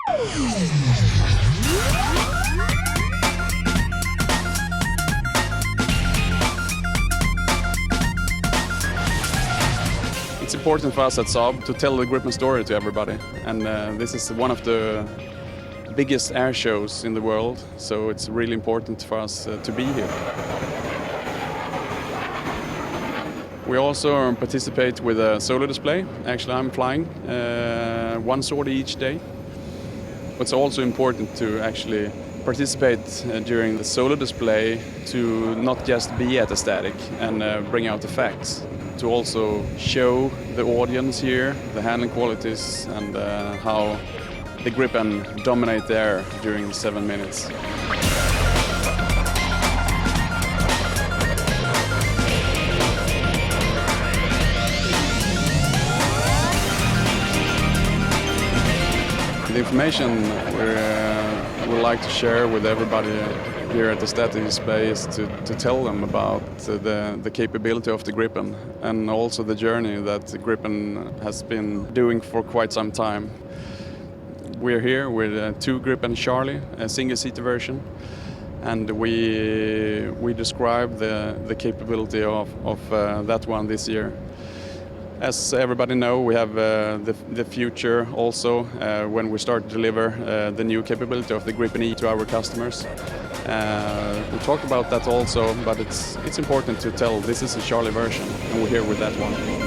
It's important for us at Saab to tell the Gripen story to everybody, and this is one of the biggest air shows in the world, so it's really important for us to be here. We also participate with a solo display. Actually, I'm flying one sortie each day. It's also important to actually participate during the solo display to not just be at a static and bring out the facts, to also show the audience here the handling qualities and how the Gripen dominate the air during 7 minutes. The information we would like to share with everybody here at the static display is to tell them about the capability of the Gripen and also the journey that the Gripen has been doing for quite some time. We're here with two Gripen Charlie, a single-seater version, and we describe the capability of that one this year. As everybody know, we have the future also when we start to deliver the new capability of the Gripen E to our customers. We talk about that also, but it's important to tell this is a Charlie version, and we're here with that one.